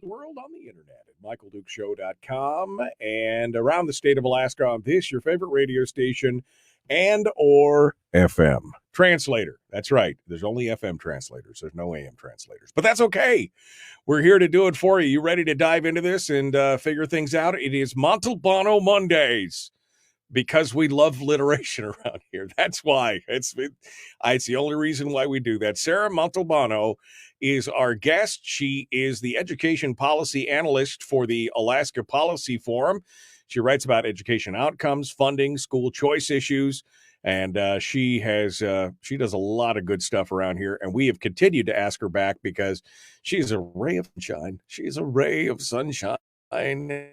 the world on the internet at michaeldukeshow.com and around the state of Alaska on this, your favorite radio station and or FM translator. That's right. There's only FM translators. There's no AM translators, but that's okay. We're here to do it for you. You ready to dive into this and figure things out? It is Montalbano Mondays because we love alliteration around here. That's why. It's the only reason why we do that. Sarah Montalbano is our guest. She is the education policy analyst for the Alaska Policy Forum. She writes about education outcomes, funding, school choice issues, and she does a lot of good stuff around here. And we have continued to ask her back because she's a ray of sunshine. She's a ray of sunshine in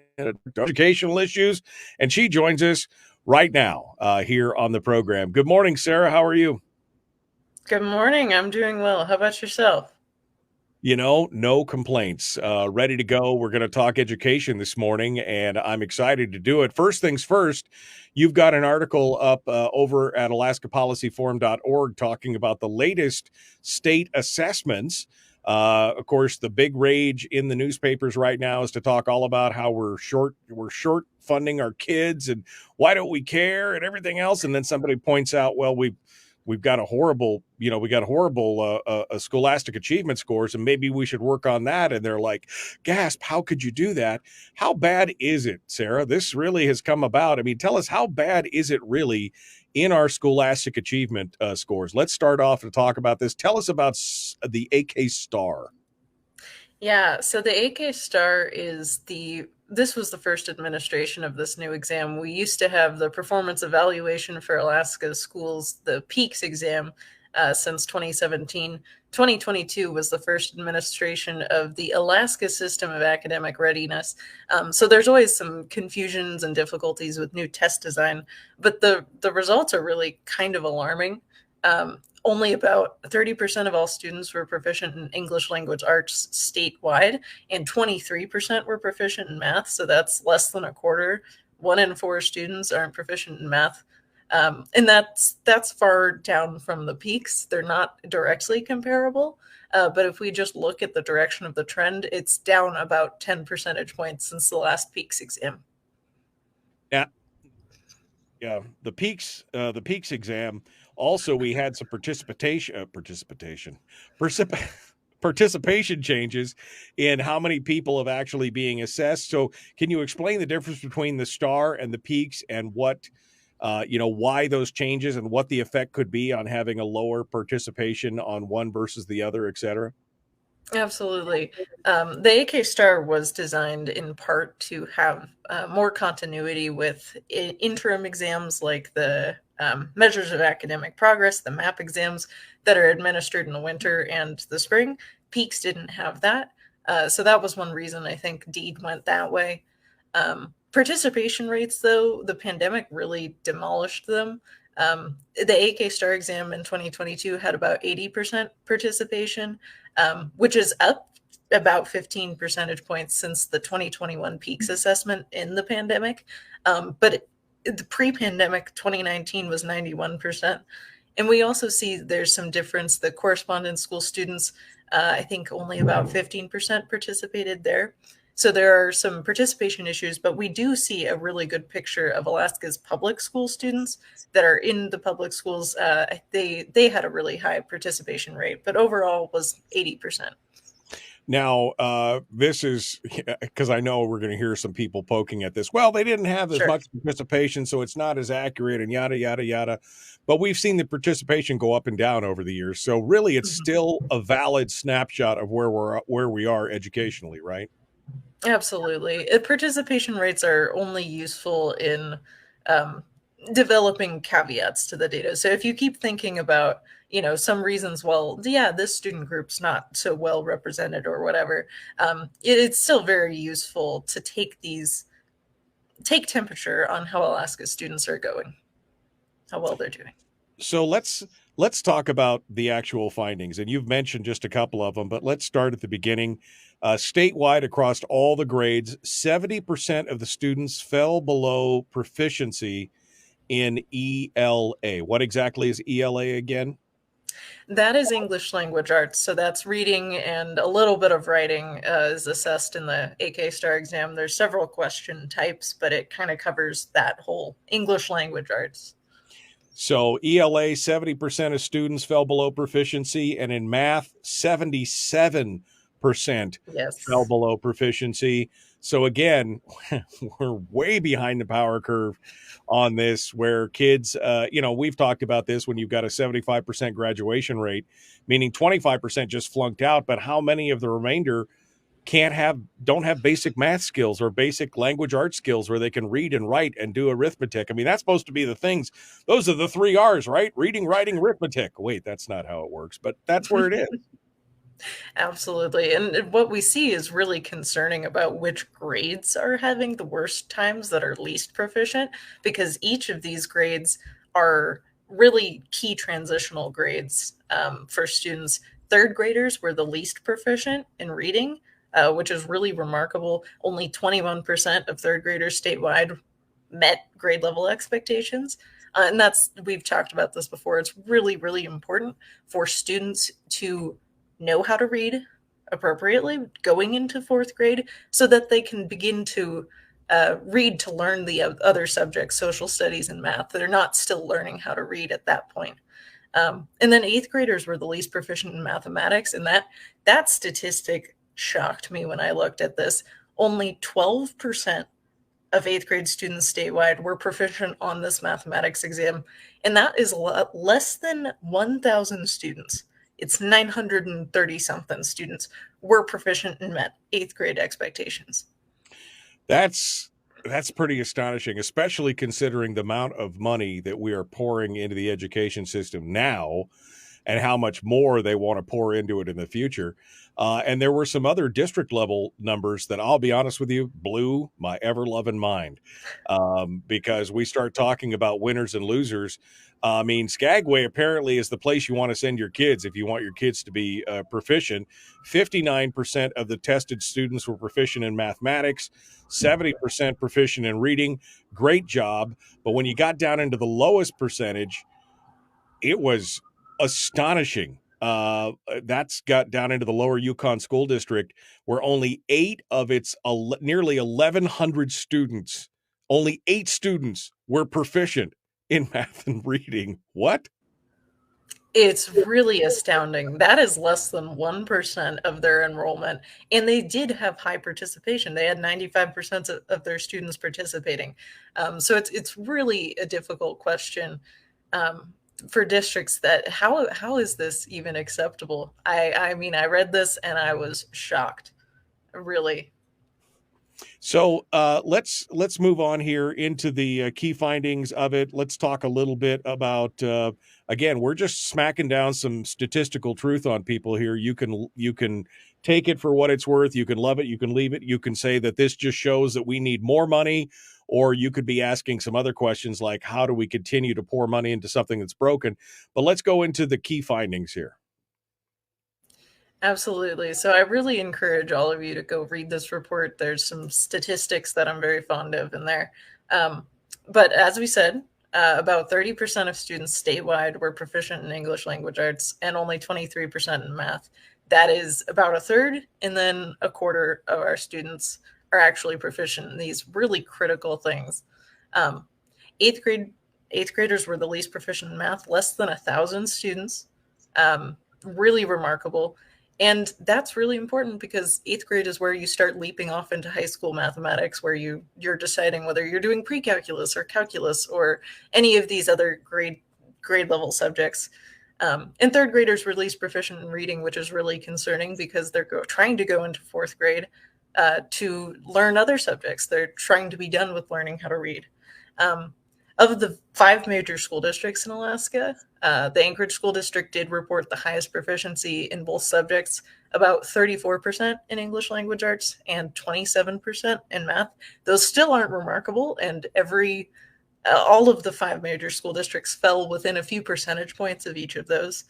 educational issues, and she joins us right now here on the program. Good morning, Sarah. How are you? Good morning. I'm doing well. How about yourself? No complaints. Ready to go. We're going to talk education this morning, and I'm excited to do it. First things first, you've got an article up over at alaskapolicyforum.org talking about the latest state assessments. Of course, the big rage in the newspapers right now is to talk all about how we're short funding our kids and why don't we care and everything else. And then somebody points out, well, we've got a horrible scholastic achievement scores, and maybe we should work on that. And they're like, gasp, how could you do that? How bad is it, Sarah? This really has come about. I mean, tell us, how bad is it really in our scholastic achievement scores? Let's start off and talk about this. Tell us about the AK Star. Yeah, so the AK Star this was the first administration of this new exam. We used to have the performance evaluation for Alaska schools, the PEAKS exam, since 2017. 2022 was the first administration of the Alaska System of Academic Readiness. So there's always some confusions and difficulties with new test design, but the results are really kind of alarming. Only about 30% of all students were proficient in English language arts statewide, and 23% were proficient in math. So that's less than a quarter. 1 in 4 students aren't proficient in math. And that's far down from the peaks. They're not directly comparable. But if we just look at the direction of the trend, it's down about 10 percentage points since the last peaks exam. Yeah, the peaks exam. Also, we had some participation changes in how many people have actually being assessed. So, can you explain the difference between the STAR and the peaks, and what, why those changes, and what the effect could be on having a lower participation on one versus the other, et cetera? Absolutely. The AK Star was designed in part to have more continuity with interim exams like the measures of academic progress, the MAP exams that are administered in the winter and the spring. Peaks didn't have that. So that was one reason I think DEED went that way. Participation rates, though, the pandemic really demolished them. The AK Star exam in 2022 had about 80% participation, which is up about 15 percentage points since the 2021 peaks assessment in the pandemic. But the pre-pandemic 2019 was 91%. And we also see there's some difference. The correspondence school students, I think only about 15% participated there. So there are some participation issues, but we do see a really good picture of Alaska's public school students that are in the public schools. They had a really high participation rate, but overall was 80%. Now, this is because I know we're going to hear some people poking at this. Well, they didn't have as much participation, so it's not as accurate and yada, yada, yada. But we've seen the participation go up and down over the years. So really, it's still a valid snapshot of where we are educationally, right? Absolutely. Participation rates are only useful in developing caveats to the data. So if you keep thinking about, some reasons, well, yeah, this student group's not so well represented or whatever, it's still very useful to take temperature on how Alaska students are going, how well they're doing. So let's talk about the actual findings. And you've mentioned just a couple of them, but let's start at the beginning. Statewide, across all the grades, 70% of the students fell below proficiency in ELA. What exactly is ELA again? That is English language arts. So that's reading and a little bit of writing is assessed in the AK Star exam. There's several question types, but it kind of covers that whole English language arts. So ELA, 70% of students fell below proficiency, and in math, 77% fell Yes. below proficiency. So again, we're way behind the power curve on this, where kids, we've talked about this when you've got a 75% graduation rate, meaning 25% just flunked out, but how many of the remainder don't have basic math skills or basic language arts skills where they can read and write and do arithmetic? I mean, that's supposed to be the things. Those are the 3 R's, right? Reading, writing, arithmetic. Wait, that's not how it works, but that's where it is. Absolutely. And what we see is really concerning about which grades are having the worst times that are least proficient, because each of these grades are really key transitional grades for students. Third graders were the least proficient in reading, which is really remarkable. Only 21% of third graders statewide met grade level expectations. And we've talked about this before. It's really, really important for students to know how to read appropriately going into fourth grade so that they can begin to read to learn the other subjects, social studies and math. They're not still learning how to read at that point. And then eighth graders were the least proficient in mathematics. And that statistic shocked me when I looked at this. Only 12% of eighth grade students statewide were proficient on this mathematics exam. And that is less than 1,000 students. It's 930 something students were proficient and met eighth grade expectations. That's pretty astonishing, especially considering the amount of money that we are pouring into the education system now and how much more they want to pour into it in the future. And there were some other district level numbers that, I'll be honest with you, blew my ever loving mind, because we start talking about winners and losers. I mean, Skagway apparently is the place you want to send your kids if you want your kids to be proficient. 59% of the tested students were proficient in mathematics, 70% proficient in reading. Great job. But when you got down into the lowest percentage, it was astonishing. That's got down into the lower Yukon School District, where only 8 of its nearly 1,100 students, only 8 students were proficient in math and reading. What? It's really astounding. That is less than 1% of their enrollment. And they did have high participation. They had 95% of their students participating. So it's really a difficult question for districts that how is this even acceptable? I mean, I read this and I was shocked, really. So let's move on here into the key findings of it. Let's talk a little bit about, again, we're just smacking down some statistical truth on people here. You can take it for what it's worth. You can love it. You can leave it. You can say that this just shows that we need more money, or you could be asking some other questions like, how do we continue to pour money into something that's broken? But let's go into the key findings here. Absolutely. So I really encourage all of you to go read this report. There's some statistics that I'm very fond of in there. But as we said, about 30% of students statewide were proficient in English language arts and only 23% in math. That is about a third, and then a quarter of our students are actually proficient in these really critical things. Eighth graders were the least proficient in math, less than 1,000 students. Really remarkable. And that's really important because eighth grade is where you start leaping off into high school mathematics, where you're deciding whether you're doing pre-calculus or calculus or any of these other grade level subjects. And third graders were least proficient in reading, which is really concerning because they're trying to go into fourth grade to learn other subjects. They're trying to be done with learning how to read. Of the 5 major school districts in Alaska, the Anchorage School District did report the highest proficiency in both subjects, about 34% in English language arts and 27% in math. Those still aren't remarkable, and all of the 5 major school districts fell within a few percentage points of each of those.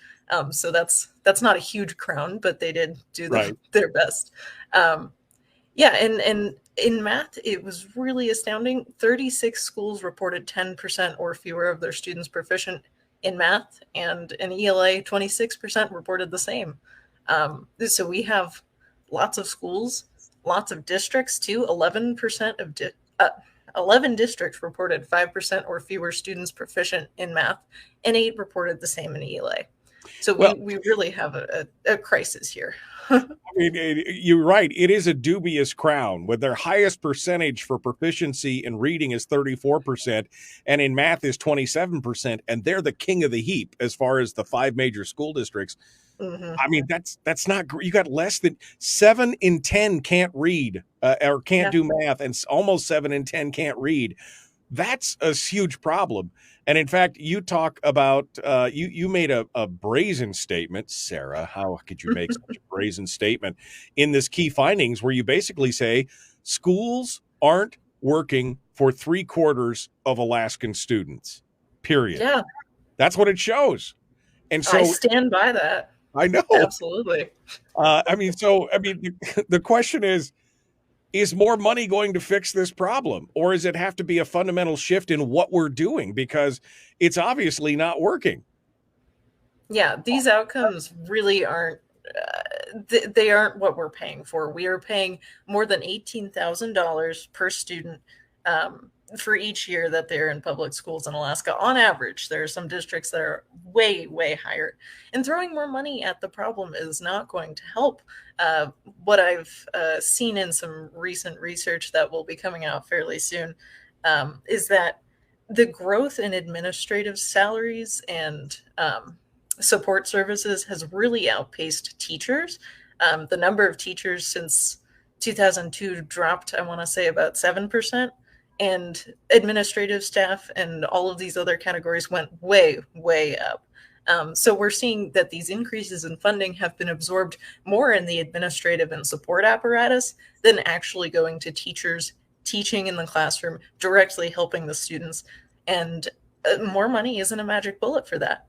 So that's not a huge crown, but they did do their best. Yeah, and in math, it was really astounding. 36 schools reported 10% or fewer of their students proficient in math, and in ELA, 26% reported the same. So we have lots of schools, lots of districts too. 11% of 11 districts reported 5% or fewer students proficient in math, and 8 reported the same in ELA. So Well, we really have a crisis here. I mean, you're right. It is a dubious crown with their highest percentage for proficiency in reading is 34% and in math is 27%. And they're the king of the heap as far as the 5 major school districts. Mm-hmm. I mean, that's not great. You got less than 7 in 10 can't read or can't do math, and almost 7 in 10 can't read. That's a huge problem. And in fact, you talk about you made a brazen statement, Sarah. How could you make such a brazen statement in this key findings where you basically say schools aren't working for 3/4 of Alaskan students, period. Yeah. That's what it shows. And so I stand by that. I know. Absolutely. The question is more money going to fix this problem, or does it have to be a fundamental shift in what we're doing, because it's obviously not working? Yeah, these outcomes really aren't they aren't what we're paying for. We are paying more than $18,000 per student for each year that they're in public schools in Alaska. On average, there are some districts that are way, way higher. And throwing more money at the problem is not going to help. What I've seen in some recent research that will be coming out fairly soon is that the growth in administrative salaries and support services has really outpaced teachers. The number of teachers since 2002 dropped, I want to say, about 7%. And administrative staff and all of these other categories went way, way up. So we're seeing that these increases in funding have been absorbed more in the administrative and support apparatus than actually going to teachers teaching in the classroom, directly helping the students. And more money isn't a magic bullet for that.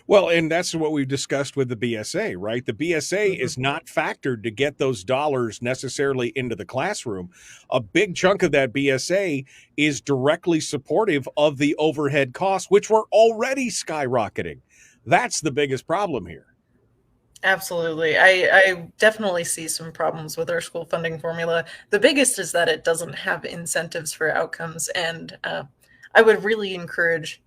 Well, and that's what we've discussed with the BSA, right? The BSA is not factored to get those dollars necessarily into the classroom. A big chunk of that BSA is directly supportive of the overhead costs, which were already skyrocketing. That's the biggest problem here. Absolutely. I definitely see some problems with our school funding formula. The biggest is that it doesn't have incentives for outcomes. And I would really encourage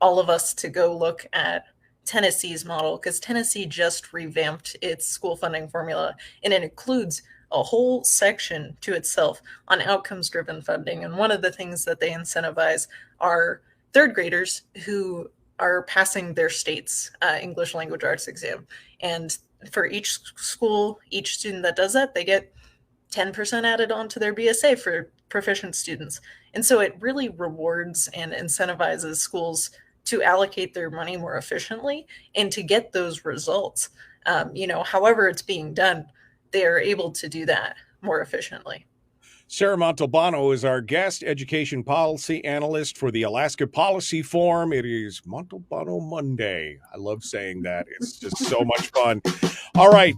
all of us to go look at Tennessee's model, because Tennessee just revamped its school funding formula, and it includes a whole section to itself on outcomes-driven funding. And one of the things that they incentivize are third graders who are passing their state's English language arts exam. And for each school, each student that does that, they get 10% added onto their BSA for proficient students. And so it really rewards and incentivizes schools to allocate their money more efficiently and to get those results. However it's being done, they are able to do that more efficiently. Sarah Montalbano is our guest, education policy analyst for the Alaska Policy Forum. It is Montalbano Monday. I love saying that. It's just so much fun. All right.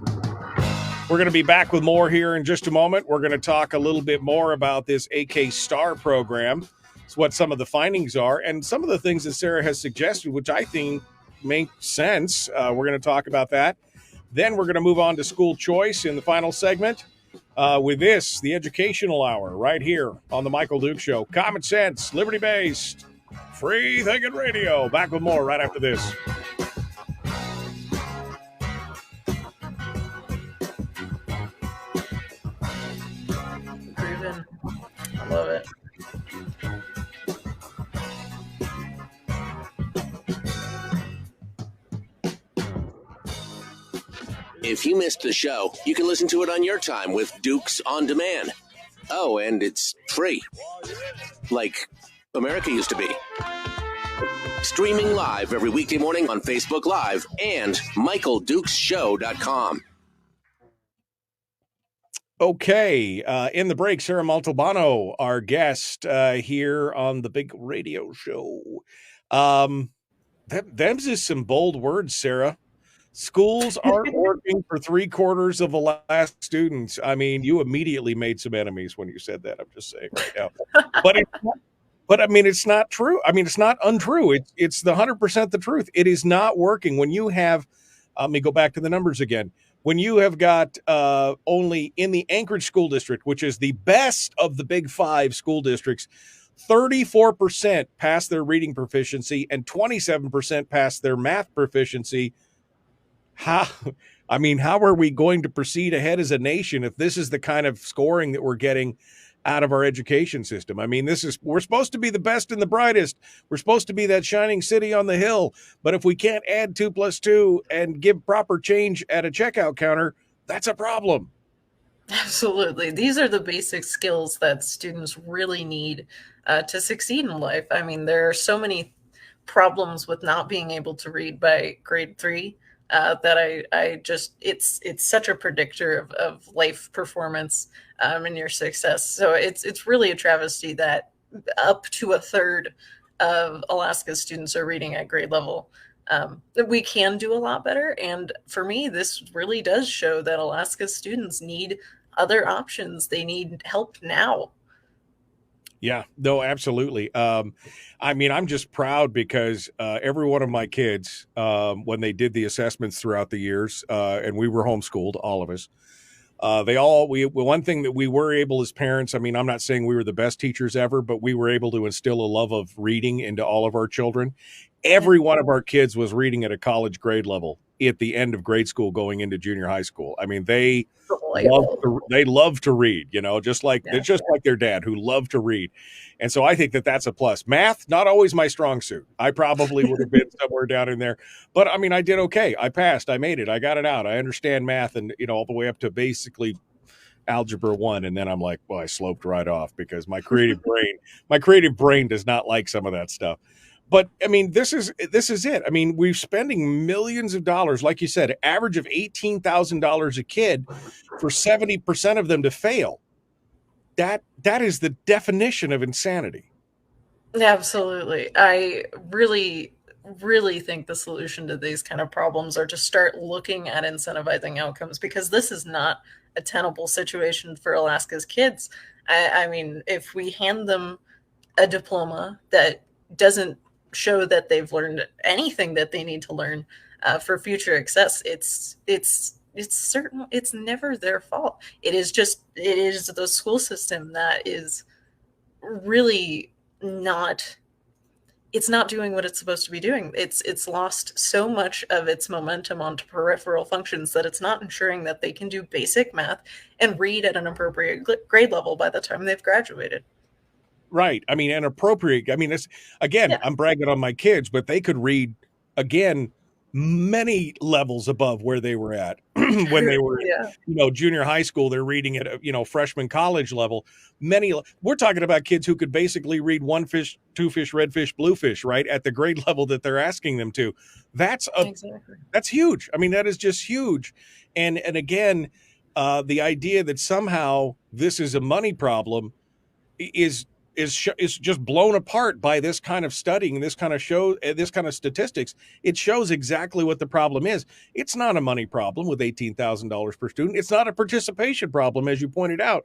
We're going to be back with more here in just a moment. We're going to talk a little bit more about this AK STAR program. It's what some of the findings are and some of the things that Sarah has suggested, which I think make sense. We're going to talk about that. Then we're going to move on to school choice in the final segment with this, the educational hour, right here on the Michael Duke Show. Common sense, liberty-based, free thinking radio. Back with more right after this. Proven. I love it. If you missed the show, you can listen to it on your time with Dukes On Demand. Oh, and it's free. Like America used to be. Streaming live every weekday morning on Facebook Live and MichaelDukesShow.com. Okay, in the break, Sarah Montalbano, our guest here on the big radio show. Them's is some bold words, Sarah. Schools aren't working for 3/4 of Alaska students. I mean, you immediately made some enemies when you said that. I'm just saying right now. But I mean, it's not true. I mean, it's not untrue. It's the 100% the truth. It is not working when you have. Let me go back to the numbers again. When you have got only in the Anchorage School District, which is the best of the Big Five school districts, 34% pass their reading proficiency and 27% pass their math proficiency. How? I mean, how are we going to proceed ahead as a nation if this is the kind of scoring that we're getting out of our education system? I mean, we're supposed to be the best and the brightest. We're supposed to be that shining city on the hill. But if we can't add 2 + 2 and give proper change at a checkout counter, that's a problem. Absolutely. These are the basic skills that students really need to succeed in life. I mean, there are so many problems with not being able to read by grade 3 that I just, it's such a predictor of life performance and your success. So it's really a travesty that up to a third of Alaska's students are reading at grade level. We can do a lot better. And for me, this really does show that Alaska's students need other options. They need help now. Yeah, no, absolutely. I mean, I'm just proud because every one of my kids, when they did the assessments throughout the years, and we were homeschooled, all of us, one thing that we were able as parents, I mean, I'm not saying we were the best teachers ever, but we were able to instill a love of reading into all of our children. Every one of our kids was reading at a college grade level at the end of grade school going into junior high school. I mean, they love to read, just like their dad who loved to read. And so I think that that's a plus. Math, not always my strong suit. I probably would have been somewhere down in there, but I mean, I did okay. I passed, I made it, I got it out. I understand math and, all the way up to basically algebra 1. And then I'm like, well, I sloped right off because my creative brain does not like some of that stuff. But I mean, this is it. I mean, we're spending millions of dollars, like you said, average of $18,000 a kid for 70% of them to fail. That is the definition of insanity. Absolutely. I really, really think the solution to these kind of problems are to start looking at incentivizing outcomes, because this is not a tenable situation for Alaska's kids. I mean, if we hand them a diploma that doesn't show that they've learned anything that they need to learn for future success, it's never their fault. It is the school system that is really not doing what it's supposed to be doing. It's lost so much of its momentum onto peripheral functions that it's not ensuring that they can do basic math and read at an appropriate grade level by the time they've graduated. Right. I mean, and appropriate. I mean, it's again, yeah. I'm bragging on my kids, but they could read again many levels above where they were at when they were, junior high school. They're reading at freshman college level. We're talking about kids who could basically read 1 fish, 2 fish, red fish, blue fish, right at the grade level that they're asking them to. That's huge. I mean, that is just huge. And again, the idea that somehow this is a money problem is just blown apart by this kind of studying, this kind of statistics. It shows exactly what the problem is. It's not a money problem with $18,000 per student. It's not a participation problem, as you pointed out.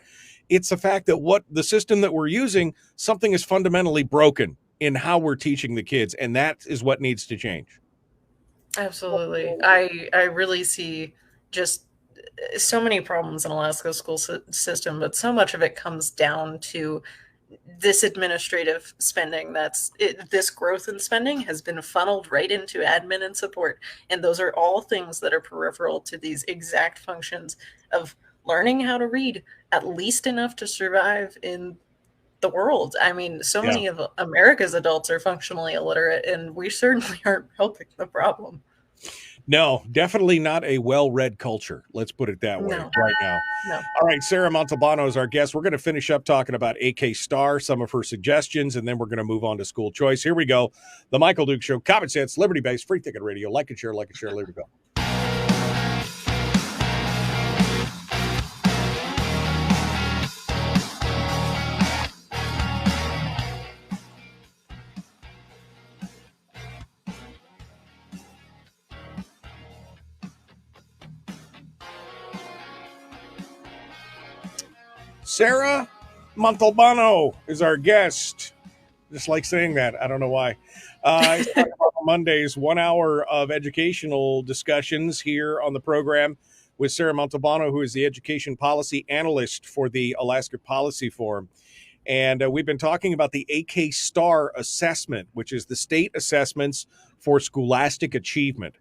It's the fact that what the system that we're using, something is fundamentally broken in how we're teaching the kids, and that is what needs to change. Absolutely. I really see just so many problems in Alaska's school system, but so much of it comes down to this administrative spending. This growth in spending has been funneled right into admin and support. And those are all things that are peripheral to these exact functions of learning how to read at least enough to survive in the world. I mean, so many of America's adults are functionally illiterate, and we certainly aren't helping the problem. No, definitely not a well-read culture. Let's put it that way right now. No. All right, Sarah Montalbano is our guest. We're going to finish up talking about AK Star, some of her suggestions, and then we're going to move on to school choice. Here we go. The Michael Duke Show, common sense, liberty-based, free thinking radio. Like and share, here we go. Sarah Montalbano is our guest. Just like saying that. I don't know why. It's talking about Mondays, 1 hour of educational discussions here on the program with Sarah Montalbano, who is the education policy analyst for the Alaska Policy Forum. And we've been talking about the AK STAR assessment, which is the state assessments for scholastic achievement,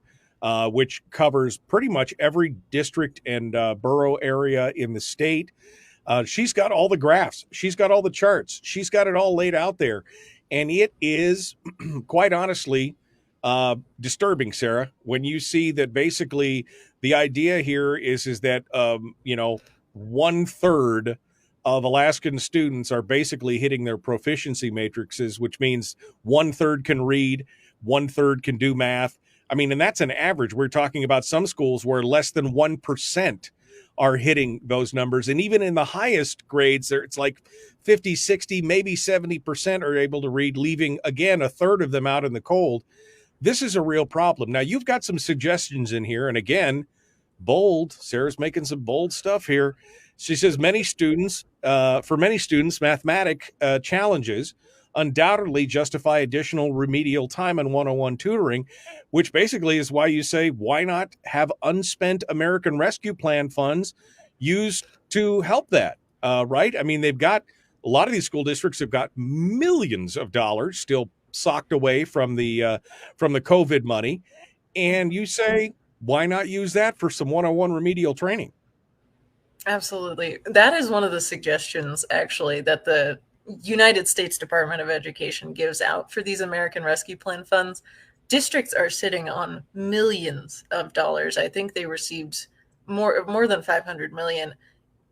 which covers pretty much every district and borough area in the state. She's got all the graphs. She's got all the charts. She's got it all laid out there. And it is, quite honestly, disturbing, Sarah, when you see that basically the idea here is that, 1/3 of Alaskan students are basically hitting their proficiency matrices, which means 1/3 can read, 1/3 can do math. I mean, and that's an average. We're talking about some schools where less than 1% are hitting those numbers. And even in the highest grades, it's like 50, 60, maybe 70% are able to read, leaving, again, 1/3 of them out in the cold. This is a real problem. Now, you've got some suggestions in here. And again, bold. Sarah's making some bold stuff here. She says for many students, mathematic challenges undoubtedly justify additional remedial time and one-on-one tutoring, which basically is why you say, why not have unspent American Rescue Plan funds used to help that, right? I mean, a lot of these school districts have got millions of dollars still socked away from the COVID money. And you say, why not use that for some one-on-one remedial training? Absolutely. That is one of the suggestions, actually, that the United States Department of Education gives out for these American Rescue Plan funds. Districts are sitting on millions of dollars. I think they received more than 500 million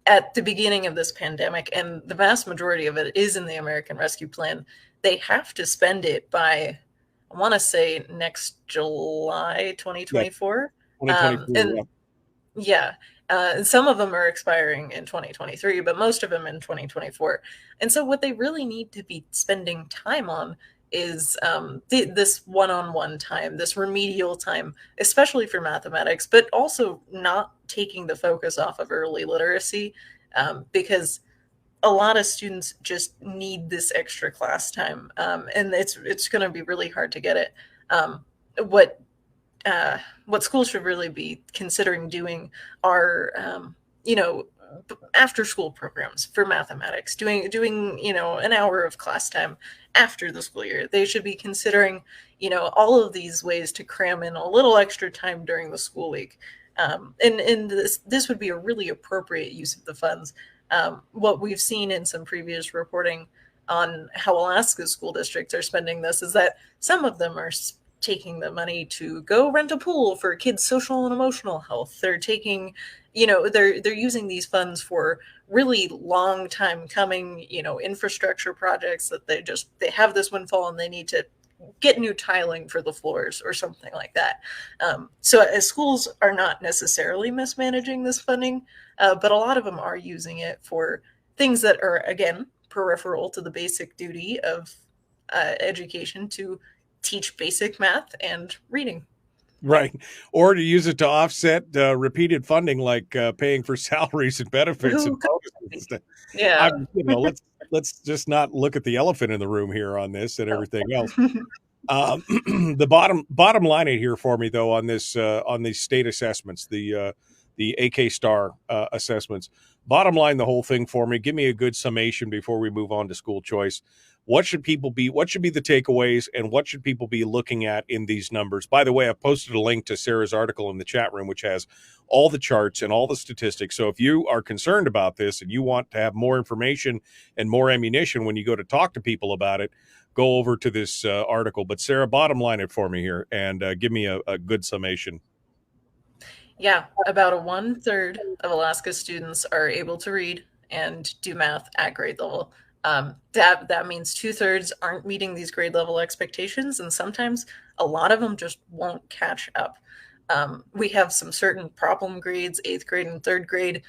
at the beginning of this pandemic, and the vast majority of it is in the American Rescue Plan. They have to spend it by, I want to say, next July 2024. Some of them are expiring in 2023, but most of them in 2024. And so what they really need to be spending time on is this one-on-one time, this remedial time, especially for mathematics, but also not taking the focus off of early literacy, because a lot of students just need this extra class time, and it's going to be really hard to get it. What schools should really be considering doing are, after school programs for mathematics, doing an hour of class time after the school year. They should be considering, all of these ways to cram in a little extra time during the school week. And this would be a really appropriate use of the funds. What we've seen in some previous reporting on how Alaska school districts are spending this is that some of them are taking the money to go rent a pool for kids' social and emotional health. They're taking, they're using these funds for really long time coming, infrastructure projects that they have this windfall and they need to get new tiling for the floors or something like that. So schools are not necessarily mismanaging this funding, but a lot of them are using it for things that are, again, peripheral to the basic duty of education to teach basic math and reading. Right. Or to use it to offset repeated funding, like paying for salaries and benefits and bonuses. Yeah. Let's just not look at the elephant in the room here on this and everything else. The bottom line here for me, though, on these state assessments, the AK STAR assessments, bottom line, the whole thing for me, give me a good summation before we move on to school choice. What should be the takeaways, and what should people be looking at in these numbers? By the way, I've posted a link to Sarah's article in the chat room, which has all the charts and all the statistics. So if you are concerned about this and you want to have more information and more ammunition when you go to talk to people about it, go over to this article. But Sarah, bottom line it for me here and give me a good summation. Yeah, about 1/3 of Alaska students are able to read and do math at grade level. That means 2/3 aren't meeting these grade level expectations, and sometimes a lot of them just won't catch up. We have some certain problem grades, 8th grade and 3rd grade,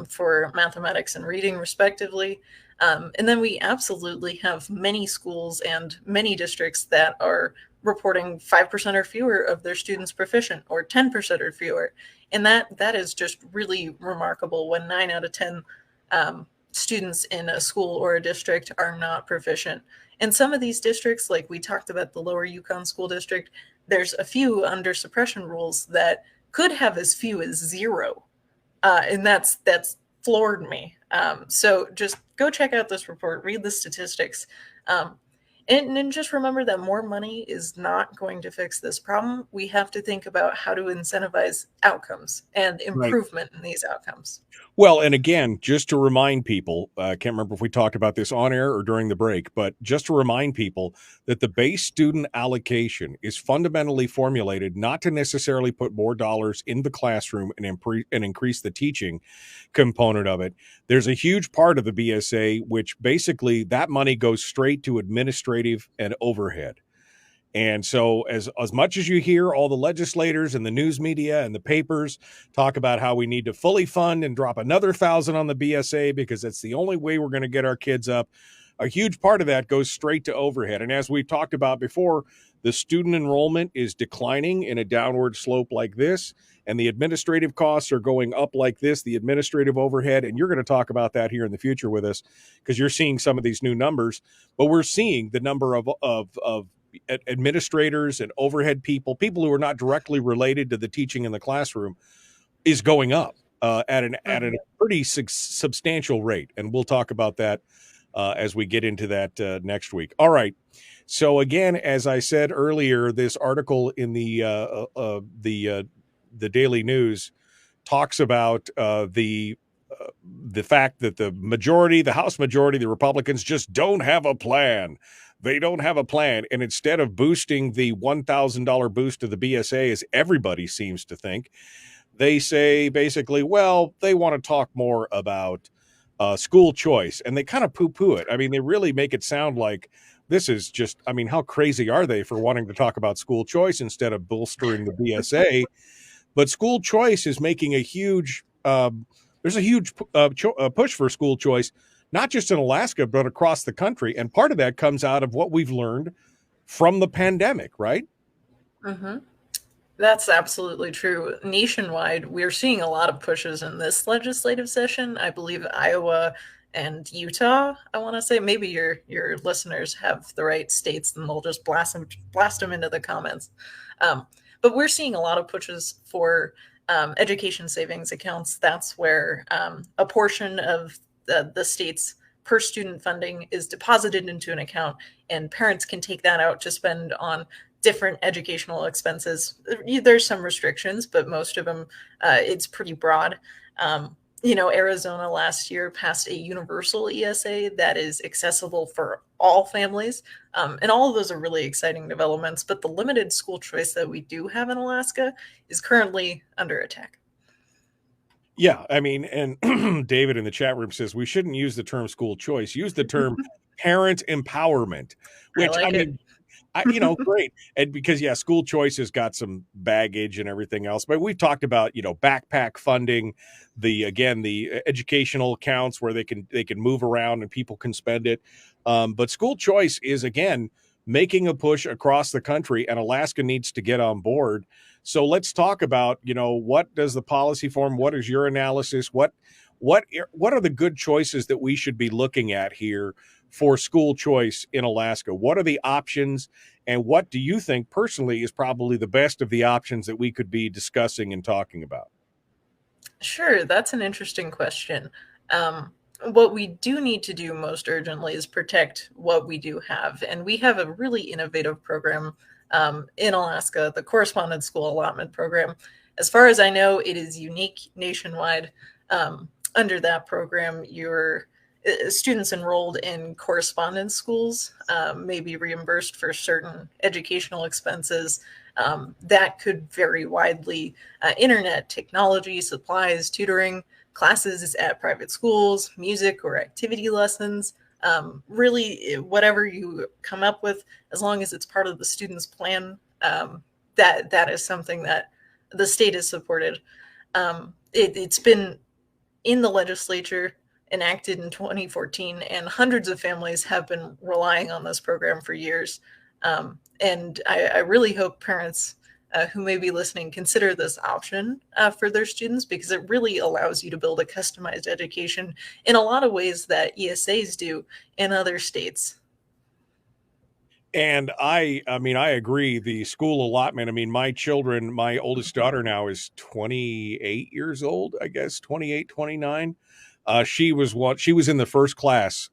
for mathematics and reading respectively. And then we absolutely have many schools and many districts that are reporting 5% or fewer of their students proficient, or 10% or fewer. And that is just really remarkable when 9 out of 10 students in a school or a district are not proficient. And some of these districts, like we talked about the Lower Yukon School District, there's a few under suppression rules that could have as few as 0. And that's floored me. So just go check out this report, read the statistics. And just remember that more money is not going to fix this problem. We have to think about how to incentivize outcomes and improvement in these outcomes. Well, and again, just to remind people, I can't remember if we talked about this on air or during the break, but just to remind people that the base student allocation is fundamentally formulated not to necessarily put more dollars in the classroom and increase the teaching component of it. There's a huge part of the BSA, which basically that money goes straight to administrative and overhead. And so as much as you hear all the legislators and the news media and the papers talk about how we need to fully fund and drop another 1,000 on the BSA because that's the only way we're going to get our kids up, a huge part of that goes straight to overhead. And as we talked about before, the student enrollment is declining in a downward slope like this, and the administrative costs are going up like this, the administrative overhead. And you're going to talk about that here in the future with us because you're seeing some of these new numbers, but we're seeing the number of administrators and overhead people who are not directly related to the teaching in the classroom is going up at a pretty substantial rate. And we'll talk about that as we get into that next week. All right. So again, as I said earlier, this article in the Daily News talks about the fact that the House majority, the Republicans just don't have a plan. They don't have a plan. And instead of boosting the $1,000 boost to the BSA, as everybody seems to think, they say basically, well, they want to talk more about school choice. And they kind of poo-poo it. I mean, they really make it sound like this is just, I mean, how crazy are they for wanting to talk about school choice instead of bolstering the BSA? But school choice is making a huge, there's a huge push for school choice, not just in Alaska, but across the country. And part of that comes out of what we've learned from the pandemic, right? Mm-hmm. That's absolutely true. Nationwide, we're seeing a lot of pushes in this legislative session. I believe Iowa and Utah, I want to say, maybe your listeners have the right states and they'll just blast them into the comments. But we're seeing a lot of pushes for education savings accounts. That's where a portion of the state's per student funding is deposited into an account, and parents can take that out to spend on different educational expenses. There's some restrictions, but most of them, it's pretty broad. Arizona last year passed a universal ESA that is accessible for all families. And all of those are really exciting developments, but the limited school choice that we do have in Alaska is currently under attack. Yeah, I mean, and David in the chat room says we shouldn't use the term school choice. Use the term parent empowerment, which great. And because, school choice has got some baggage and everything else. But we've talked about, backpack funding, the educational accounts where they can move around and people can spend it. But school choice is, again, making a push across the country, and Alaska needs to get on board. So let's talk about, what does the policy form? What is your analysis? What are the good choices that we should be looking at here for school choice in Alaska? What are the options, and what do you think personally is probably the best of the options that we could be discussing and talking about? Sure, that's an interesting question. What we do need to do most urgently is protect what we do have. And we have a really innovative program in Alaska, the Correspondence School Allotment Program. As far as I know, it is unique nationwide. Under that program, your students enrolled in correspondence schools may be reimbursed for certain educational expenses. That could vary widely. Internet, technology, supplies, tutoring, classes at private schools, music or activity lessons. Really, whatever you come up with, as long as it's part of the student's plan, that is something that the state has supported. It's been in the legislature, enacted in 2014, and hundreds of families have been relying on this program for years. And I really hope parents who may be listening consider this option for their students, because it really allows you to build a customized education in a lot of ways that ESAs do in other states. And I mean, I agree. The school allotment, I mean, my children, my oldest daughter now is 28 years old, I guess, 28, 29. She was in the first class.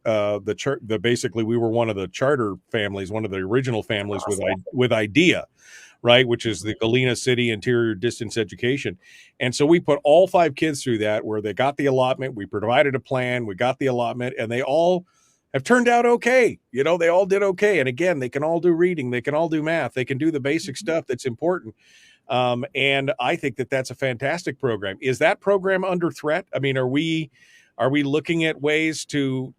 Basically we were one of the charter families, one of the original families with IDEA, right? Which is the Galena City Interior Distance Education. And so we put all 5 kids through that, where they got the allotment. We provided a plan, we got the allotment, and they all have turned out okay. You know, they all did okay. And again, they can all do reading, they can all do math, they can do the basic stuff that's important. And I think that that's a fantastic program. Is that program under threat? I mean, are we looking at ways to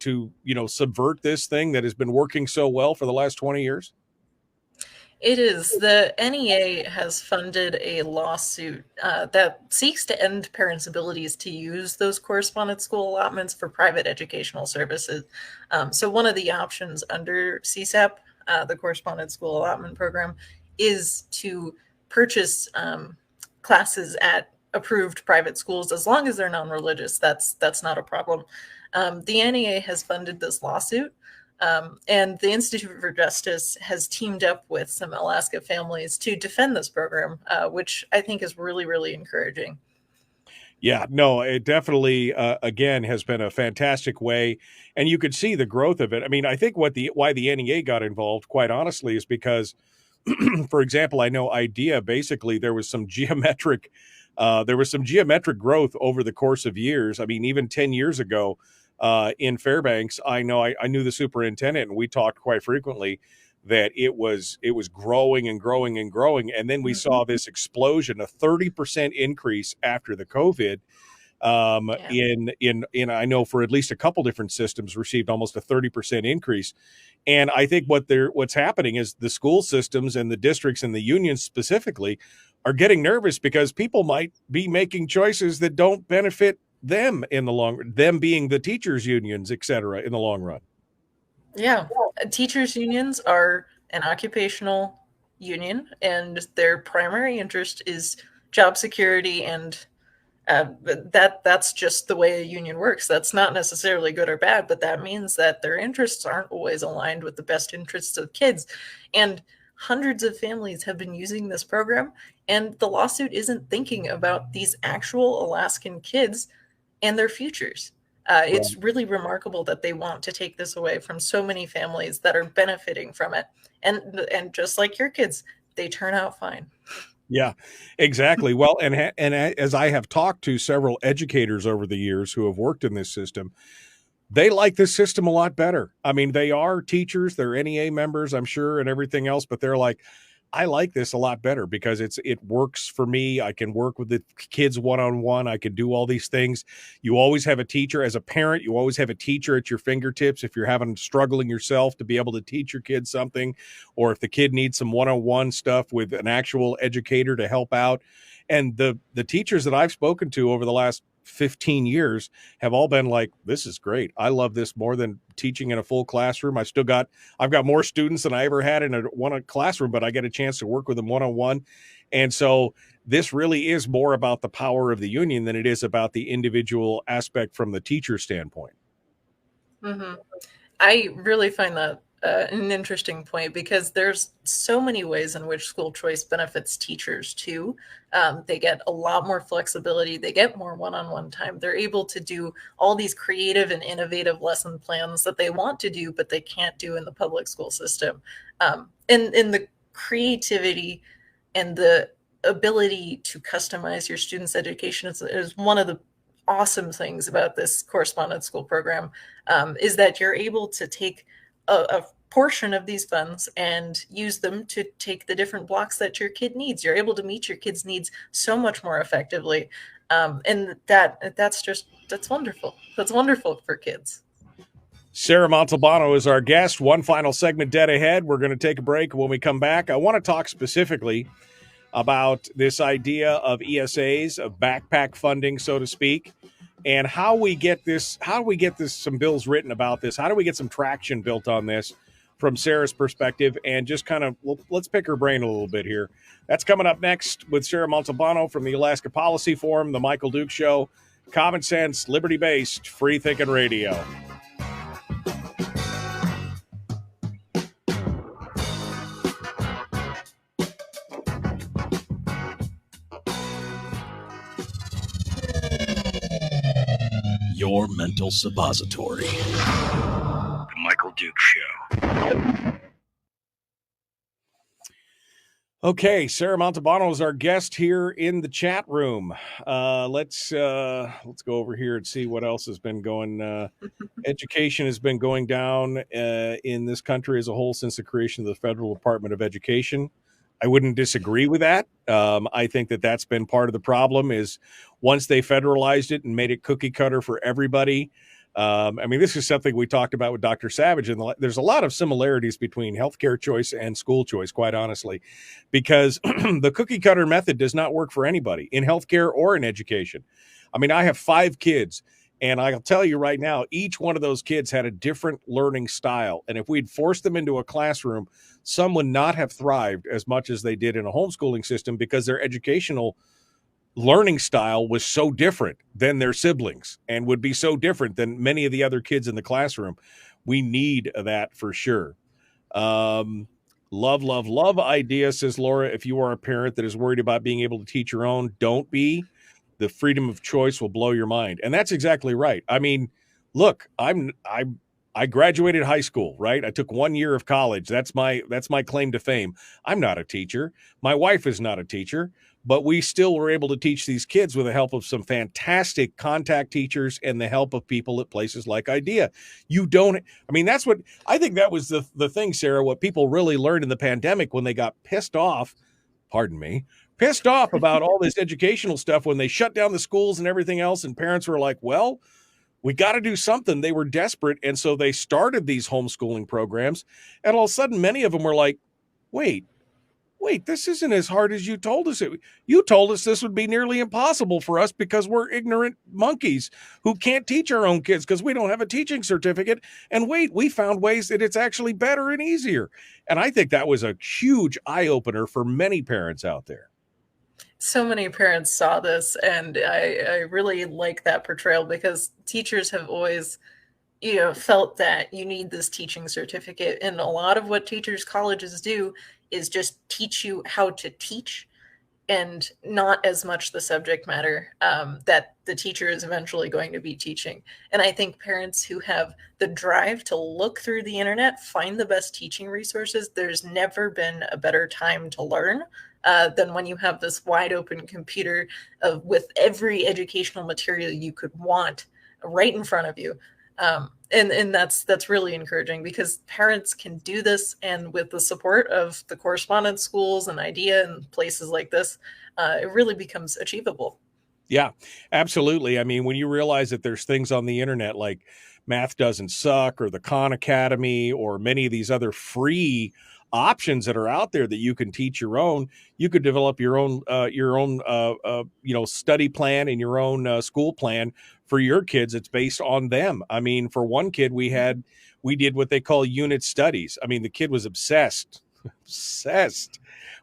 subvert this thing that has been working so well for the last 20 years? It is. The NEA has funded a lawsuit that seeks to end parents' abilities to use those correspondence school allotments for private educational services. So one of the options under CSAP, the Correspondence School Allotment Program, is to purchase classes at approved private schools, as long as they're non-religious. That's not a problem. The NEA has funded this lawsuit. And the Institute for Justice has teamed up with some Alaska families to defend this program, which I think is really, really encouraging. Yeah, no, it definitely, again, has been a fantastic way. And you could see the growth of it. I mean, I think why the NEA got involved, quite honestly, is because, for example, I know IDEA, basically, there was some geometric growth over the course of years. I mean, even 10 years ago, in Fairbanks, I knew the superintendent, and we talked quite frequently that it was growing and growing and growing. And then we saw this explosion, a 30% increase after the COVID. In I know for at least a couple different systems received almost a 30% increase. And I think what's happening is the school systems and the districts and the unions specifically are getting nervous, because people might be making choices that don't benefit them in the long run, them being the teachers unions, et cetera, in the long run. Yeah. Teachers unions are an occupational union, and their primary interest is job security. And that's just the way a union works. That's not necessarily good or bad, but that means that their interests aren't always aligned with the best interests of kids. And hundreds of families have been using this program, and the lawsuit isn't thinking about these actual Alaskan kids and their futures. It's really remarkable that they want to take this away from so many families that are benefiting from it. And just like your kids, they turn out fine. Yeah, exactly. Well, and as I have talked to several educators over the years who have worked in this system, they like this system a lot better. I mean, they are teachers, they're NEA members, I'm sure, and everything else, but they're like, I like this a lot better because it works for me. I can work with the kids one-on-one. I can do all these things. You always have a teacher. As a parent, you always have a teacher at your fingertips if you're struggling yourself to be able to teach your kid something, or if the kid needs some one-on-one stuff with an actual educator to help out. And the teachers that I've spoken to over the last 15 years have all been like, this is great. I love this more than teaching in a full classroom. I've got more students than I ever had in one classroom, but I get a chance to work with them one-on-one. And so this really is more about the power of the union than it is about the individual aspect from the teacher standpoint. Mm-hmm. I really find that an interesting point, because there's so many ways in which school choice benefits teachers too. They get a lot more flexibility. They get more one-on-one time. They're able to do all these creative and innovative lesson plans that they want to do, but they can't do in the public school system. And the creativity and the ability to customize your students' education is one of the awesome things about this correspondence school program, is that you're able to take a portion of these funds and use them to take the different blocks that your kid needs. You're able to meet your kid's needs so much more effectively. And that's wonderful. That's wonderful for kids. Sarah Montalbano is our guest. One final segment dead ahead. We're going to take a break. When we come back, I want to talk specifically about this idea of ESAs, of backpack funding, so to speak, and how we get some bills written about this. How do we get some traction built on this from Sarah's perspective, and just kind of let's pick her brain a little bit here. That's coming up next with Sarah Montalbano from the Alaska Policy Forum, the Michael Duke Show, common sense, liberty-based, free-thinking radio. Your mental suppository. The Michael Duke Show. Okay, Sarah Montalbano is our guest here in the chat room. Let's go over here and see what else has been going. Education has been going down in this country as a whole since the creation of the Federal Department of Education. I wouldn't disagree with that. I think that that's been part of the problem is once they federalized it and made it cookie cutter for everybody. I mean, this is something we talked about with Dr. Savage, and there's a lot of similarities between healthcare choice and school choice, quite honestly, because the cookie cutter method does not work for anybody in healthcare or in education. I mean, I have 5 kids. And I'll tell you right now, each one of those kids had a different learning style. And if we'd forced them into a classroom, some would not have thrived as much as they did in a homeschooling system because their educational learning style was so different than their siblings and would be so different than many of the other kids in the classroom. We need that for sure. Love idea, says Laura. If you are a parent that is worried about being able to teach your own, don't be. The freedom of choice will blow your mind. And that's exactly right. I mean, look, I graduated high school, right? I took 1 year of college. That's my claim to fame. I'm not a teacher. My wife is not a teacher, but we still were able to teach these kids with the help of some fantastic contact teachers and the help of people at places like IDEA. That's what I think that was the thing, Sarah, what people really learned in the pandemic when they got pissed off about all this educational stuff when they shut down the schools and everything else. And parents were like, well, we got to do something. They were desperate. And so they started these homeschooling programs. And all of a sudden, many of them were like, wait, this isn't as hard as you told us. You told us this would be nearly impossible for us because we're ignorant monkeys who can't teach our own kids because we don't have a teaching certificate. And wait, we found ways that it's actually better and easier. And I think that was a huge eye opener for many parents out there. So many parents saw this, and I really like that portrayal because teachers have always, felt that you need this teaching certificate. And a lot of what teachers' colleges do is just teach you how to teach and not as much the subject matter that the teacher is eventually going to be teaching. And I think parents who have the drive to look through the internet, find the best teaching resources, there's never been a better time to learn than when you have this wide open computer with every educational material you could want right in front of you. And that's really encouraging because parents can do this, and with the support of the correspondence schools and IDEA and places like this, it really becomes achievable. Yeah, absolutely. I mean, when you realize that there's things on the internet like Math Doesn't Suck or the Khan Academy or many of these other free options that are out there that you can teach your own, you could develop your own study plan and your own school plan for your kids. It's based on them. I mean, for one kid, we did what they call unit studies. I mean, the kid was obsessed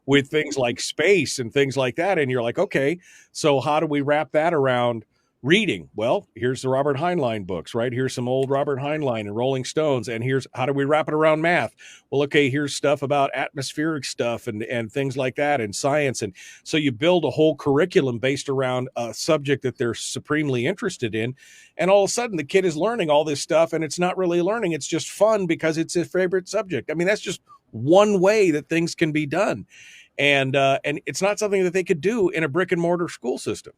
with things like space and things like that. And you're like, okay, so how do we wrap that around reading? Well, here's the Robert Heinlein books, right? Here's some old Robert Heinlein and Rolling Stones. And here's how do we wrap it around math? Well, okay, here's stuff about atmospheric stuff and things like that and science. And so you build a whole curriculum based around a subject that they're supremely interested in. And all of a sudden the kid is learning all this stuff and it's not really learning. It's just fun because it's his favorite subject. I mean, that's just one way that things can be done. And it's not something that they could do in a brick and mortar school system.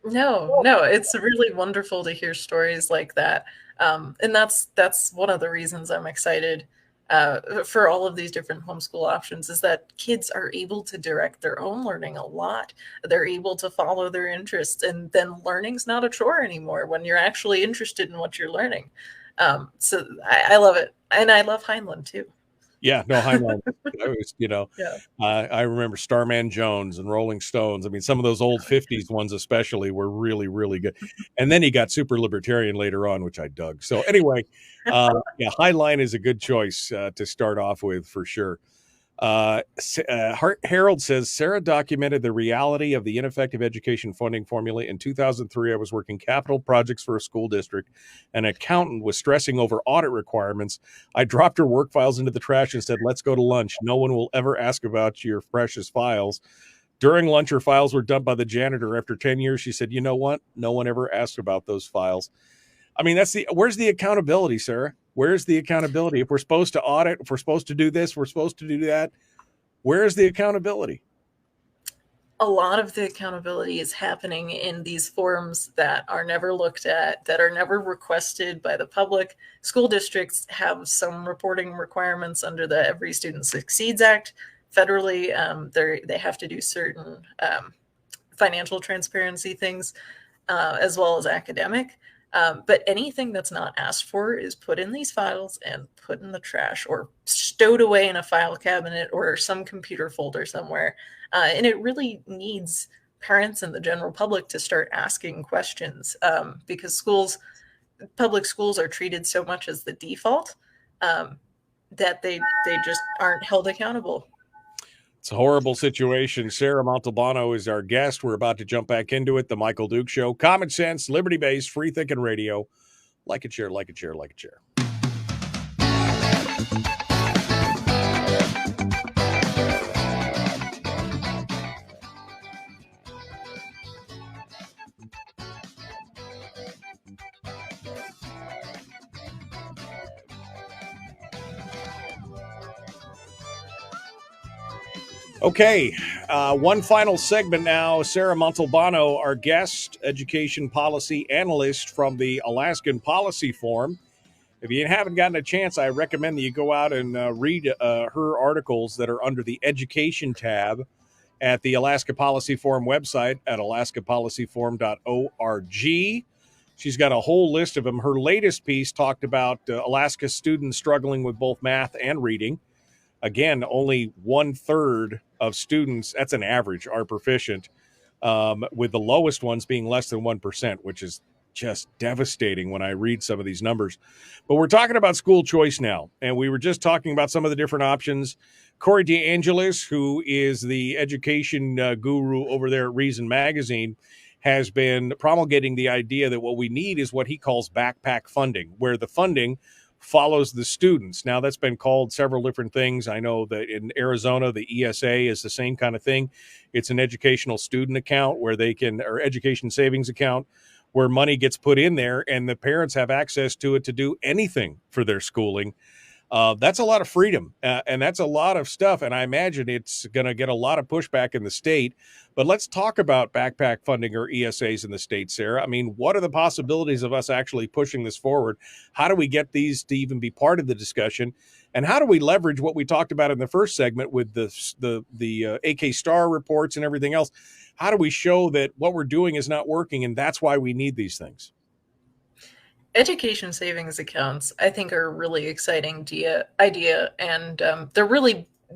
No, it's really wonderful to hear stories like that. And that's one of the reasons I'm excited for all of these different homeschool options is that kids are able to direct their own learning a lot. They're able to follow their interests, and then learning's not a chore anymore when you're actually interested in what you're learning. So I love it. And I love Heinlein too. Yeah, no, Heinlein. I was, Yeah. I remember Starman Jones and Rolling Stones. I mean, some of those old 50s ones especially were really, really good. And then he got super libertarian later on, which I dug. So anyway, yeah, Heinlein is a good choice to start off with for sure. Harold says, Sarah documented the reality of the ineffective education funding formula. In 2003, I was working capital projects for a school district. An accountant was stressing over audit requirements. I dropped her work files into the trash and said, let's go to lunch. No one will ever ask about your precious files. During lunch, her files were dumped by the janitor. After 10 years, she said, you know what? No one ever asked about those files. I mean, where's the accountability, Sarah? Where's the accountability? If we're supposed to audit, if we're supposed to do this, we're supposed to do that. Where's the accountability? A lot of the accountability is happening in these forums that are never looked at, that are never requested by the public. School districts have some reporting requirements under the Every Student Succeeds Act. Federally, they have to do certain financial transparency things, as well as academic. But anything that's not asked for is put in these files and put in the trash or stowed away in a file cabinet or some computer folder somewhere. And it really needs parents and the general public to start asking questions, because public schools are treated so much as the default, that they just aren't held accountable. It's a horrible situation. Sarah Montalbano is our guest. We're about to jump back into it. The Michael Duke Show. Common sense, liberty-based, free thinking radio. Like it, share, like it, share, like it, share. Okay, one final segment now. Sarah Montalbano, our guest, education policy analyst from the Alaskan Policy Forum. If you haven't gotten a chance, I recommend that you go out and read her articles that are under the education tab at the Alaska Policy Forum website at alaskapolicyforum.org. She's got a whole list of them. Her latest piece talked about Alaska students struggling with both math and reading. Again, only 1/3 of students, that's an average, are proficient, with the lowest ones being less than 1%, which is just devastating when I read some of these numbers. But we're talking about school choice now, and we were just talking about some of the different options. Corey DeAngelis, who is the education guru over there at Reason Magazine, has been promulgating the idea that what we need is what he calls backpack funding, where the funding follows the students. Now, that's been called several different things. I know that in Arizona, the ESA is the same kind of thing. It's an educational student account or education savings account, where money gets put in there and the parents have access to it to do anything for their schooling. That's a lot of freedom, and that's a lot of stuff. And I imagine it's going to get a lot of pushback in the state. But let's talk about backpack funding or ESAs in the state, Sarah. I mean, what are the possibilities of us actually pushing this forward? How do we get these to even be part of the discussion? And how do we leverage what we talked about in the first segment with the AK Star reports and everything else? How do we show that what we're doing is not working, and that's why we need these things? Education savings accounts, I think, are a really exciting idea, and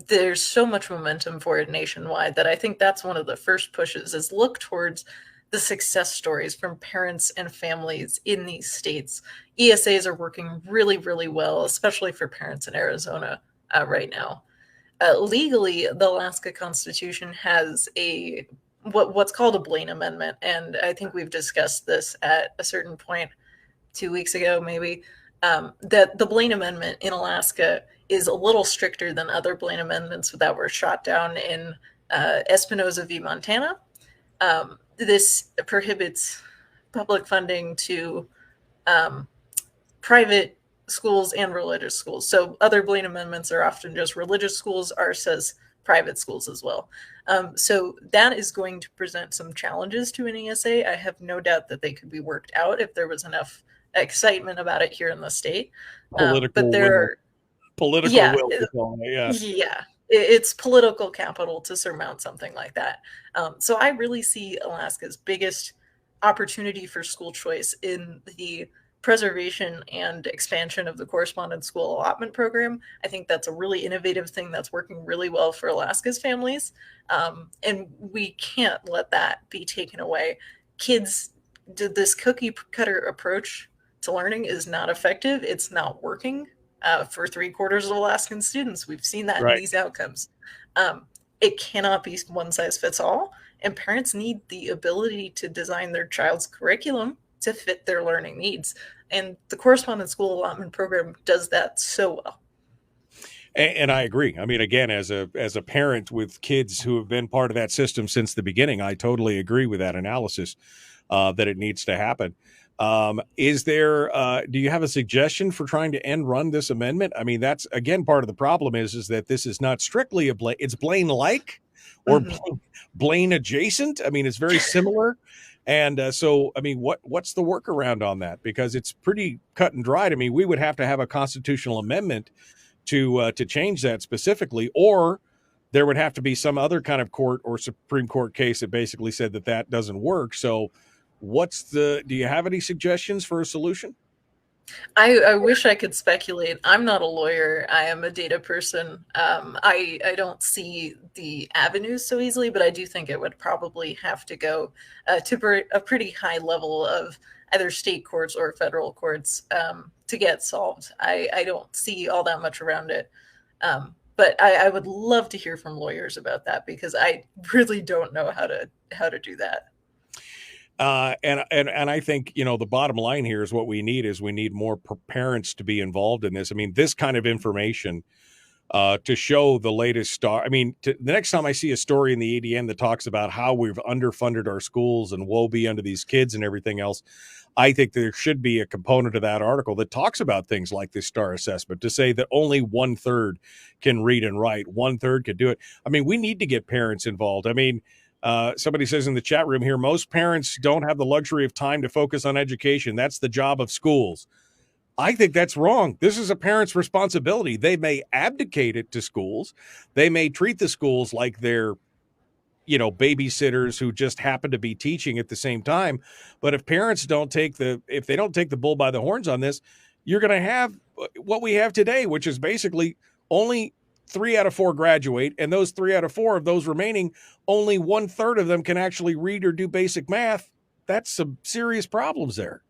there's so much momentum for it nationwide that I think that's one of the first pushes, is look towards the success stories from parents and families in these states. ESAs are working really, really well, especially for parents in Arizona right now. Legally, the Alaska Constitution has what's called a Blaine Amendment, and I think we've discussed this at a certain point 2 weeks ago, maybe, that the Blaine Amendment in Alaska is a little stricter than other Blaine Amendments that were shot down in Espinosa v. Montana. This prohibits public funding to private schools and religious schools. So other Blaine Amendments are often just religious schools. Ours says private schools as well. So that is going to present some challenges to an ESA. I have no doubt that they could be worked out if there was enough excitement about it here in the state. Political will. Yeah, it's political capital to surmount something like that. So I really see Alaska's biggest opportunity for school choice in the preservation and expansion of the Correspondence School Allotment Program. I think that's a really innovative thing that's working really well for Alaska's families. And we can't let that be taken away. Kids, this cookie cutter approach to learning is not effective. It's not working for 3/4 of Alaskan students. We've seen that in these outcomes. It cannot be one size fits all, and parents need the ability to design their child's curriculum to fit their learning needs. And the Correspondence School Allotment Program does that so well. And I agree. I mean, again, as a parent with kids who have been part of that system since the beginning, I totally agree with that analysis that it needs to happen. Is there? Do you have a suggestion for trying to end run this amendment? I mean, that's again part of the problem is that this is not strictly a Blaine. It's Blaine-like or Blaine adjacent. I mean, it's very similar. And so, I mean, what's the workaround on that? Because it's pretty cut and dried. I mean, we would have to have a constitutional amendment to change that specifically, or there would have to be some other kind of court or Supreme Court case that basically said that doesn't work. So do you have any suggestions for a solution? I wish I could speculate. I'm not a lawyer. I am a data person. I don't see the avenues so easily, but I do think it would probably have to go to a pretty high level of either state courts or federal courts to get solved. I don't see all that much around it. But I would love to hear from lawyers about that because I really don't know how to do that. And I think, the bottom line here is what we need more parents to be involved in this. I mean, this kind of information to show the latest star. I mean, the next time I see a story in the ADN that talks about how we've underfunded our schools and woe be unto these kids and everything else, I think there should be a component of that article that talks about things like this star assessment to say that only 1/3 can read and write, 1/3 could do it. I mean, we need to get parents involved. I mean, somebody says in the chat room here, most parents don't have the luxury of time to focus on education. That's the job of schools. I think that's wrong. This is a parent's responsibility. They may abdicate it to schools. They may treat the schools like they're, babysitters who just happen to be teaching at the same time. But if parents don't take the bull by the horns on this, you're going to have what we have today, which is basically only 3 out of 4 graduate, and those 3 out of 4 of those remaining, only 1/3 of them can actually read or do basic math. That's some serious problems there.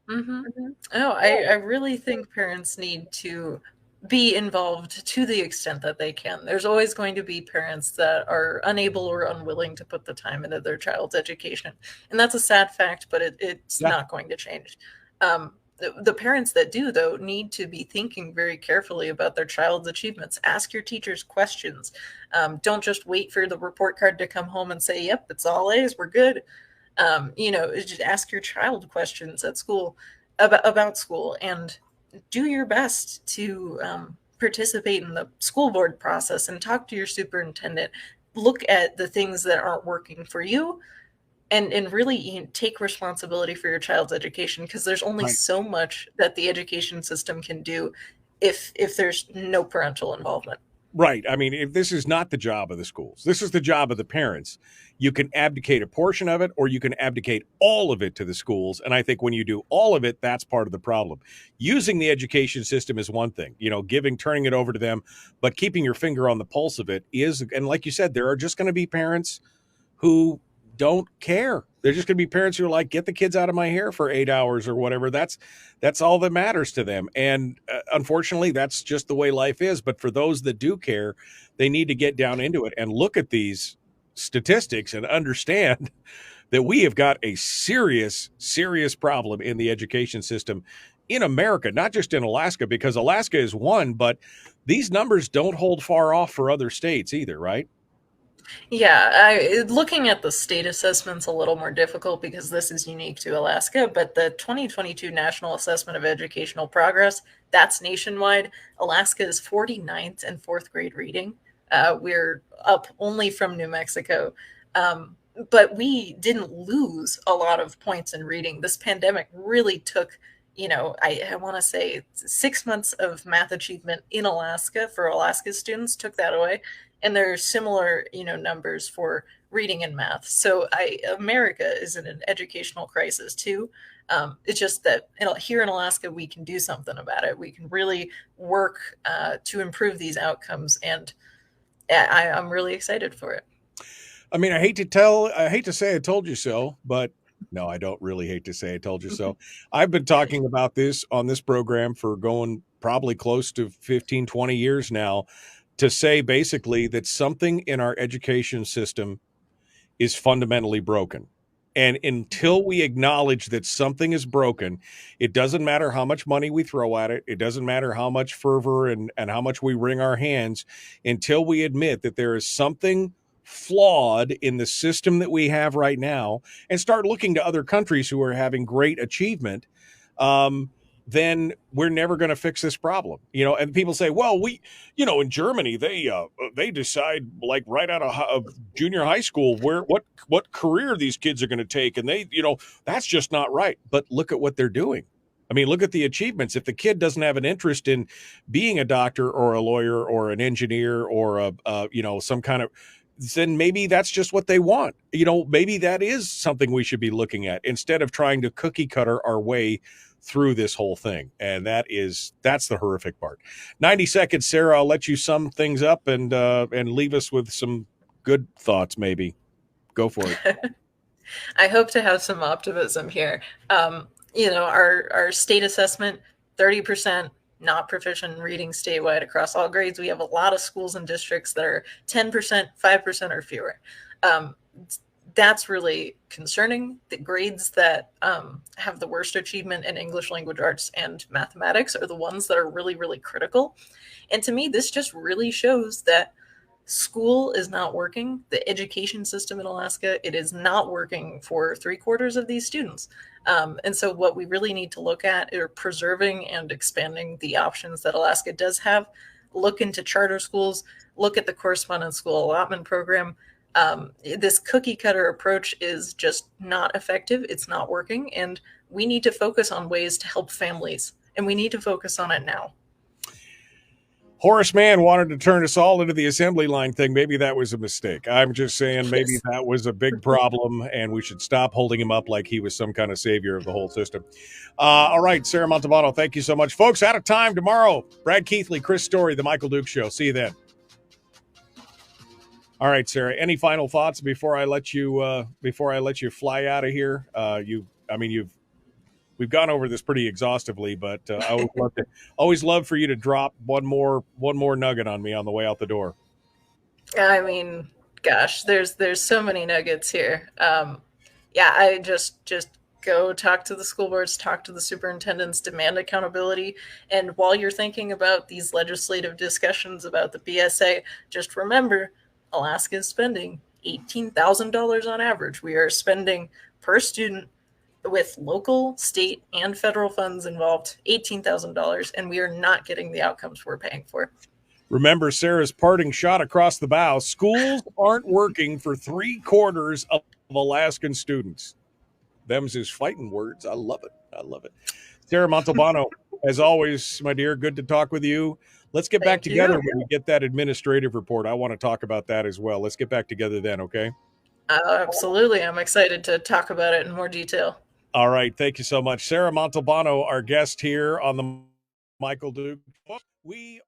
Oh, I really think parents need to be involved to the extent that they can. There's always going to be parents that are unable or unwilling to put the time into their child's education. And that's a sad fact, but it's not going to change. The parents that do, though, need to be thinking very carefully about their child's achievements. Ask your teachers questions. Don't just wait for the report card to come home and say, yep, it's all A's, we're good. Just ask your child questions at school about school and do your best to participate in the school board process and talk to your superintendent. Look at the things that aren't working for you. And really take responsibility for your child's education because there's only so much that the education system can do if there's no parental involvement. Right. I mean, if this is not the job of the schools, this is the job of the parents. You can abdicate a portion of it or you can abdicate all of it to the schools. And I think when you do all of it, that's part of the problem. Using the education system is one thing, turning it over to them, but keeping your finger on the pulse of it is, and like you said, there are just going to be parents who don't care. They're just going to be parents who are like, get the kids out of my hair for 8 hours or whatever. That's all that matters to them. And unfortunately, that's just the way life is. But for those that do care, they need to get down into it and look at these statistics and understand that we have got a serious, serious problem in the education system in America, not just in Alaska, because Alaska is one, but these numbers don't hold far off for other states either, right? Yeah, looking at the state assessment's a little more difficult because this is unique to Alaska, but the 2022 National Assessment of Educational Progress, that's nationwide. Alaska is 49th in 4th grade reading. We're up only from New Mexico. But we didn't lose a lot of points in reading. This pandemic really took, I want to say 6 months of math achievement in Alaska for Alaska students took that away. And there are similar, numbers for reading and math. So America is in an educational crisis too. It's just that here in Alaska, we can do something about it. We can really work to improve these outcomes, and I'm really excited for it. I mean, I hate to say I told you so, but no, I don't really hate to say I told you so. I've been talking about this on this program for going probably close to 15, 20 years now, to say basically that something in our education system is fundamentally broken. And until we acknowledge that something is broken, it doesn't matter how much money we throw at it. It doesn't matter how much fervor and how much we wring our hands, until we admit that there is something flawed in the system that we have right now and start looking to other countries who are having great achievement. Then we're never going to fix this problem. And people say, well, in Germany, they decide like right out of junior high school what career these kids are going to take. And that's just not right. But look at what they're doing. I mean, look at the achievements. If the kid doesn't have an interest in being a doctor or a lawyer or an engineer or some kind of, then maybe that's just what they want. Maybe that is something we should be looking at instead of trying to cookie cutter our way through this whole thing. And that's the horrific part. 90 seconds, Sarah. I'll let you sum things up and leave us with some good thoughts. Maybe go for it. I hope to have some optimism here. Our state assessment, 30% not proficient in reading statewide across all grades. We have a lot of schools and districts that are 10%, 5% or fewer. That's really concerning. The grades that have the worst achievement in English language arts and mathematics are the ones that are really, really critical. And to me, this just really shows that school is not working. The education system in Alaska, it is not working for 3/4 of these students. And so what we really need to look at are preserving and expanding the options that Alaska does have. Look into charter schools, look at the Correspondence School Allotment Program. This cookie cutter approach is just not effective. It's not working. And we need to focus on ways to help families. And we need to focus on it now. Horace Mann wanted to turn us all into the assembly line thing. Maybe that was a mistake. I'm just saying maybe that was a big problem, and we should stop holding him up like he was some kind of savior of the whole system. All right, Sarah Montalbano, thank you so much. Folks, out of time tomorrow. Brad Keithley, Chris Story, The Michael Duke Show. See you then. All right, Sarah, any final thoughts before I let you fly out of here? We've gone over this pretty exhaustively, but I would always love for you to drop one more nugget on me on the way out the door. I mean, gosh, there's so many nuggets here. I just go talk to the school boards, talk to the superintendents, demand accountability. And while you're thinking about these legislative discussions about the BSA, just remember, Alaska is spending $18,000 on average. We are spending per student, with local, state, and federal funds involved, $18,000, and we are not getting the outcomes we're paying for. Remember Sarah's parting shot across the bow. Schools aren't working for 3/4 of Alaskan students. Them's his fighting words. I love it. Sarah Montalbano, as always, my dear, good to talk with you. Let's get back together when we get that administrative report. I want to talk about that as well. Let's get back together then, okay? Absolutely. I'm excited to talk about it in more detail. All right. Thank you so much. Sarah Montalbano, our guest here on the Michael Duke. We